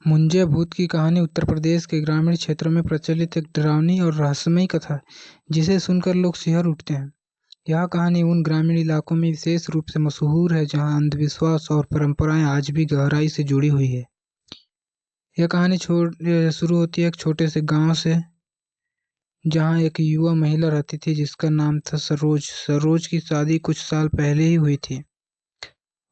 मुंजिया भूत की कहानी उत्तर प्रदेश के ग्रामीण क्षेत्रों में प्रचलित एक डरावनी और रहस्यमयी कथा है, जिसे सुनकर लोग सिहर उठते हैं। यह कहानी उन ग्रामीण इलाकों में विशेष रूप से मशहूर है जहां अंधविश्वास और परंपराएं आज भी गहराई से जुड़ी हुई है। यह कहानी शुरू होती है एक छोटे से गांव से, जहां एक युवा महिला रहती थी जिसका नाम था सरोज। सरोज की शादी कुछ साल पहले ही हुई थी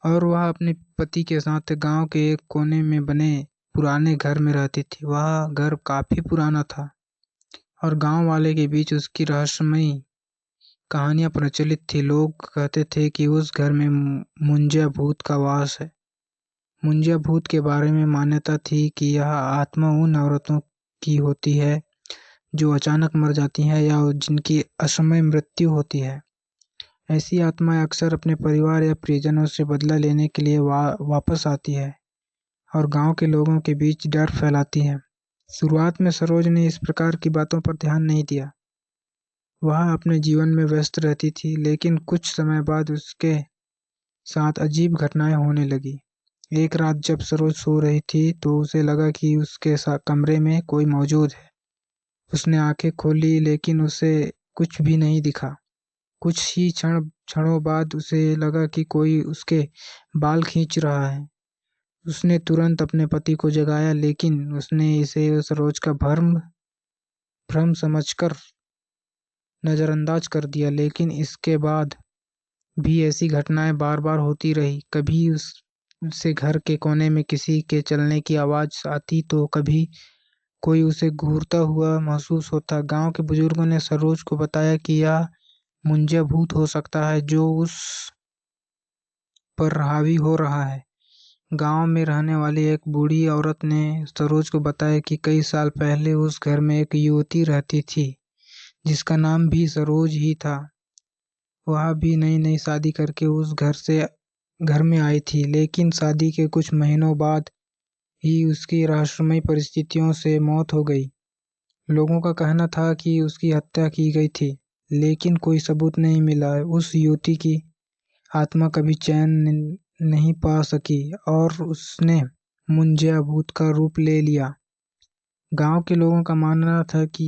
और वह अपने पति के साथ गांव के एक कोने में बने पुराने घर में रहती थी। वह घर काफी पुराना था और गांव वाले के बीच उसकी रहस्यमयी कहानियां प्रचलित थी। लोग कहते थे कि उस घर में मुंजिया भूत का वास है। मुंजिया भूत के बारे में मान्यता थी कि यह आत्मा उन औरतों की होती है जो अचानक मर जाती हैं या जिनकी असमय मृत्यु होती है। ऐसी आत्माएं अक्सर अपने परिवार या प्रियजनों से बदला लेने के लिए वापस आती है और गांव के लोगों के बीच डर फैलाती है। शुरुआत में सरोज ने इस प्रकार की बातों पर ध्यान नहीं दिया। वह अपने जीवन में व्यस्त रहती थी, लेकिन कुछ समय बाद उसके साथ अजीब घटनाएं होने लगी। एक रात जब सरोज सो रही थी तो उसे लगा कि उसके कमरे में कोई मौजूद है। उसने आंखें खोली, लेकिन उसे कुछ भी नहीं दिखा। कुछ ही क्षणों बाद उसे लगा कि कोई उसके बाल खींच रहा है। उसने तुरंत अपने पति को जगाया, लेकिन उसने इसे सरोज का भ्रम समझकर नजरअंदाज कर दिया। लेकिन इसके बाद भी ऐसी घटनाएं बार बार होती रही। कभी उससे घर के कोने में किसी के चलने की आवाज आती तो कभी कोई उसे घूरता हुआ महसूस होता। गांव के बुजुर्गों ने सरोज को बताया कि यह मुंजिया भूत हो सकता है जो उस पर हावी हो रहा है। गांव में रहने वाली एक बूढ़ी औरत ने सरोज को बताया कि कई साल पहले उस घर में एक युवती रहती थी जिसका नाम भी सरोज ही था। वह भी नई नई शादी करके उस घर में आई थी, लेकिन शादी के कुछ महीनों बाद ही उसकी रहस्यमयी परिस्थितियों से मौत हो गई। लोगों का कहना था कि उसकी हत्या की गई थी, लेकिन कोई सबूत नहीं मिला। उस युवती की आत्मा कभी चैन नहीं पा सकी और उसने मुंजिया भूत का रूप ले लिया। गांव के लोगों का मानना था कि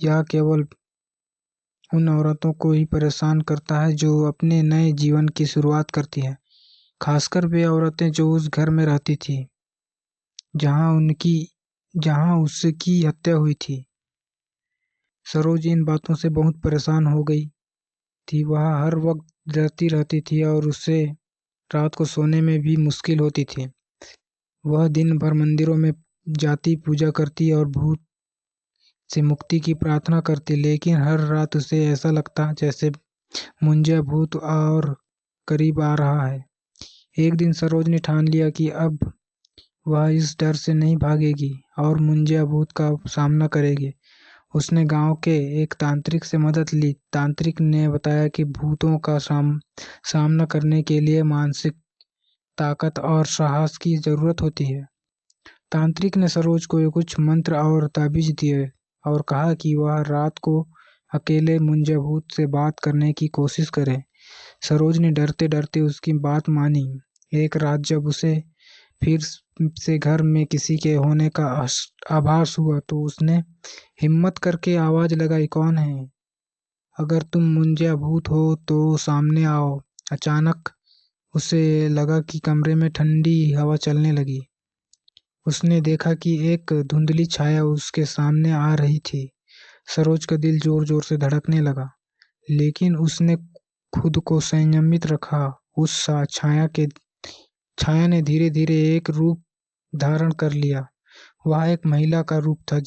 यह केवल उन औरतों को ही परेशान करता है जो अपने नए जीवन की शुरुआत करती है, खासकर वे औरतें जो उस घर में रहती थी जहां उसकी हत्या हुई थी। सरोज इन बातों से बहुत परेशान हो गई थी। वह हर वक्त डरती रहती थी और उसे रात को सोने में भी मुश्किल होती थी। वह दिन भर मंदिरों में जाती, पूजा करती और भूत से मुक्ति की प्रार्थना करती, लेकिन हर रात उसे ऐसा लगता जैसे मुंजिया भूत और करीब आ रहा है। एक दिन सरोज ने ठान लिया कि अब वह इस डर से नहीं भागेगी और मुंजिया भूत का सामना करेगी। उसने गांव के एक तांत्रिक से मदद ली। तांत्रिक ने बताया कि भूतों का सामना करने के लिए मानसिक ताकत और साहस की जरूरत होती है। तांत्रिक ने सरोज को कुछ मंत्र और ताबीज दिए और कहा कि वह रात को अकेले मुंजिया भूत से बात करने की कोशिश करे। सरोज ने डरते डरते उसकी बात मानी। एक रात जब उसे फिर से घर में किसी के होने का आभास हुआ तो उसने हिम्मत करके आवाज लगाई, कौन है? अगर तुम मुंजिया भूत हो तो सामने आओ। अचानक उसे लगा कि कमरे में ठंडी हवा चलने लगी। उसने देखा कि एक धुंधली छाया उसके सामने आ रही थी। सरोज का दिल जोर जोर से धड़कने लगा, लेकिन उसने खुद को संयमित रखा। उस छाया ने धीरे धीरे एक रूप धारण कर लिया। वह एक महिला का रूप था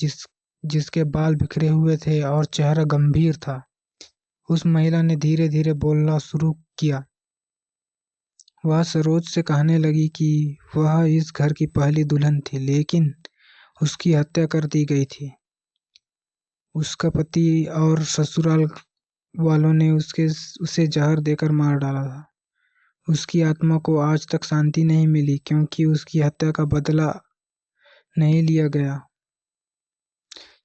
जिसके बाल बिखरे हुए थे और चेहरा गंभीर था। उस महिला ने धीरे धीरे बोलना शुरू किया। वह सरोज से कहने लगी कि वह इस घर की पहली दुल्हन थी, लेकिन उसकी हत्या कर दी गई थी। उसका पति और ससुराल वालों ने उसे जहर देकर मार डाला था। उसकी आत्मा को आज तक शांति नहीं मिली क्योंकि उसकी हत्या का बदला नहीं लिया गया।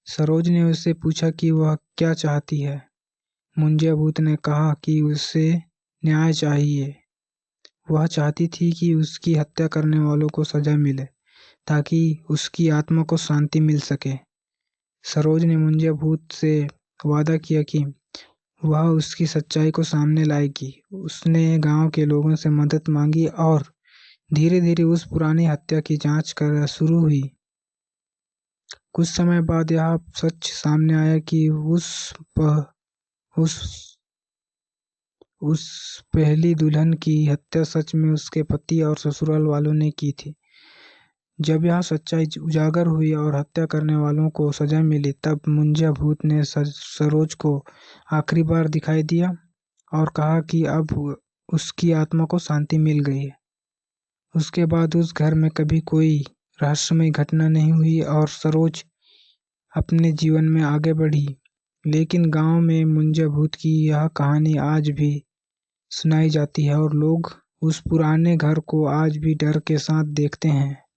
सरोज ने उससे पूछा कि वह क्या चाहती है। मुंजिया भूत ने कहा कि उसे न्याय चाहिए। वह चाहती थी कि उसकी हत्या करने वालों को सजा मिले ताकि उसकी आत्मा को शांति मिल सके। सरोज ने मुंजिया भूत से वादा किया कि वह उसकी सच्चाई को सामने लाएगी। उसने गांव के लोगों से मदद मांगी और धीरे धीरे उस पुरानी हत्या की जांच कर शुरू हुई। कुछ समय बाद यह सच सामने आया कि उस पहली दुल्हन की हत्या सच में उसके पति और ससुराल वालों ने की थी। जब यह सच्चाई उजागर हुई और हत्या करने वालों को सजा मिली, तब मुंजिया भूत ने सरोज को आखिरी बार दिखाई दिया और कहा कि अब उसकी आत्मा को शांति मिल गई है। उसके बाद उस घर में कभी कोई रहस्यमय घटना नहीं हुई और सरोज अपने जीवन में आगे बढ़ी। लेकिन गांव में मुंजिया भूत की यह कहानी आज भी सुनाई जाती है और लोग उस पुराने घर को आज भी डर के साथ देखते हैं।